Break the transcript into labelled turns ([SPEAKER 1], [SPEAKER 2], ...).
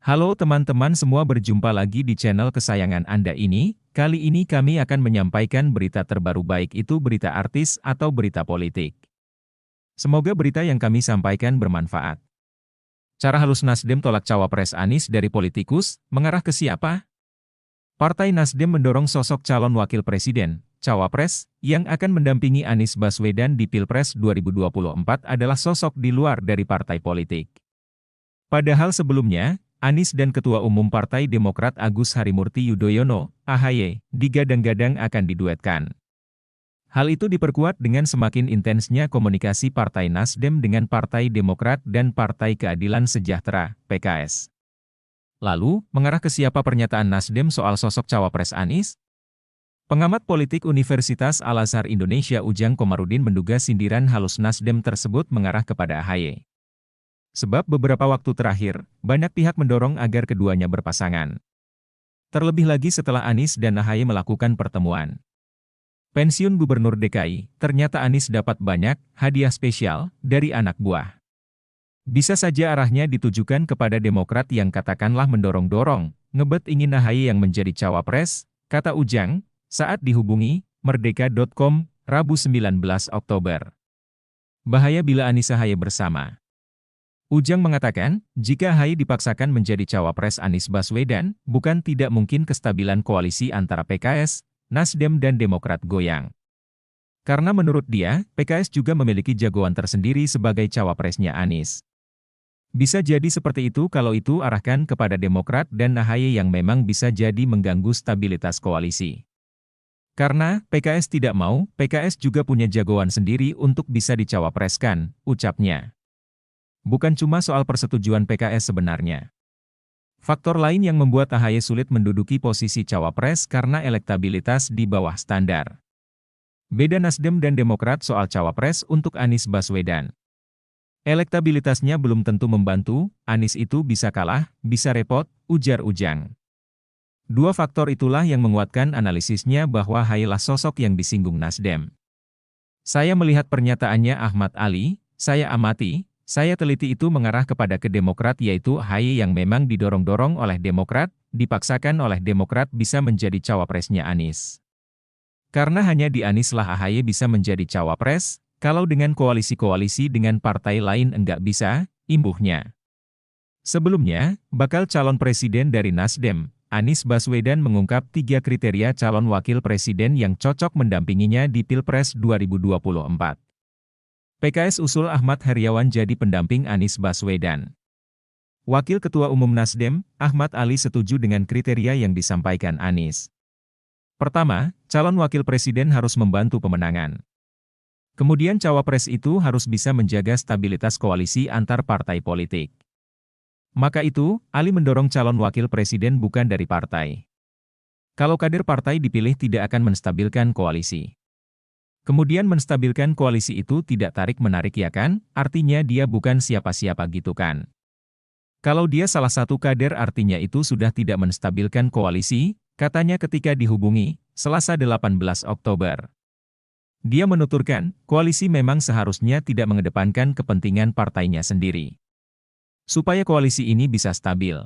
[SPEAKER 1] Halo teman-teman semua, berjumpa lagi di channel kesayangan Anda ini. Kali ini kami akan menyampaikan berita terbaru, baik itu berita artis atau berita politik. Semoga berita yang kami sampaikan bermanfaat. Cara halus Nasdem tolak cawapres Anies dari politikus, mengarah ke siapa? Partai Nasdem mendorong sosok calon wakil presiden, cawapres, yang akan mendampingi Anies Baswedan di Pilpres 2024 adalah sosok di luar dari partai politik. Padahal sebelumnya, Anies dan Ketua Umum Partai Demokrat Agus Harimurti Yudhoyono, AHY, digadang-gadang akan diduetkan. Hal itu diperkuat dengan semakin intensnya komunikasi Partai Nasdem dengan Partai Demokrat dan Partai Keadilan Sejahtera, PKS. Lalu, mengarah ke siapa pernyataan Nasdem soal sosok cawapres Anies? Pengamat politik Universitas Al-Azhar Indonesia Ujang Komarudin menduga sindiran halus Nasdem tersebut mengarah kepada AHY. Sebab beberapa waktu terakhir, banyak pihak mendorong agar keduanya berpasangan. Terlebih lagi setelah Anies dan AHY melakukan pertemuan. Pensiun Gubernur DKI, ternyata Anies dapat banyak hadiah spesial dari anak buah. Bisa saja arahnya ditujukan kepada Demokrat yang katakanlah mendorong-dorong, ngebet ingin AHY yang menjadi cawapres, kata Ujang, saat dihubungi Merdeka.com, Rabu 19 Oktober. Bahaya bila Anies AHY bersama. Ujang mengatakan, jika AHY dipaksakan menjadi cawapres Anies Baswedan, bukan tidak mungkin kestabilan koalisi antara PKS, Nasdem dan Demokrat goyang. Karena menurut dia, PKS juga memiliki jagoan tersendiri sebagai cawapresnya Anies. Bisa jadi seperti itu kalau itu arahkan kepada Demokrat dan AHY yang memang bisa jadi mengganggu stabilitas koalisi. Karena PKS tidak mau, PKS juga punya jagoan sendiri untuk bisa dicawapreskan, ucapnya. Bukan cuma soal persetujuan PKS sebenarnya. Faktor lain yang membuat AHY sulit menduduki posisi cawapres karena elektabilitas di bawah standar. Beda Nasdem dan Demokrat soal cawapres untuk Anies Baswedan. Elektabilitasnya belum tentu membantu, Anies itu bisa kalah, bisa repot, ujar Ujang. Dua faktor itulah yang menguatkan analisisnya bahwa AHY lah sosok yang disinggung Nasdem. Saya melihat pernyataannya Ahmad Ali, saya amati, saya teliti itu mengarah kepada ke Demokrat, yaitu AHY yang memang didorong-dorong oleh Demokrat, dipaksakan oleh Demokrat bisa menjadi cawapresnya Anies. Karena hanya di Anies lah AHY bisa menjadi cawapres, kalau dengan koalisi-koalisi dengan partai lain enggak bisa, imbuhnya. Sebelumnya, bakal calon presiden dari Nasdem, Anies Baswedan mengungkap 3 kriteria calon wakil presiden yang cocok mendampinginya di Pilpres 2024. PKS usul Ahmad Heriawan jadi pendamping Anies Baswedan. Wakil Ketua Umum Nasdem, Ahmad Ali setuju dengan kriteria yang disampaikan Anies. Pertama, calon wakil presiden harus membantu pemenangan. Kemudian cawapres itu harus bisa menjaga stabilitas koalisi antar partai politik. Maka itu, Ali mendorong calon wakil presiden bukan dari partai. Kalau kader partai dipilih tidak akan menstabilkan koalisi. Kemudian menstabilkan koalisi itu tidak tarik-menarik ya kan, artinya dia bukan siapa-siapa gitu kan. Kalau dia salah satu kader artinya itu sudah tidak menstabilkan koalisi, katanya ketika dihubungi, Selasa 18 Oktober. Dia menuturkan, koalisi memang seharusnya tidak mengedepankan kepentingan partainya sendiri. Supaya koalisi ini bisa stabil.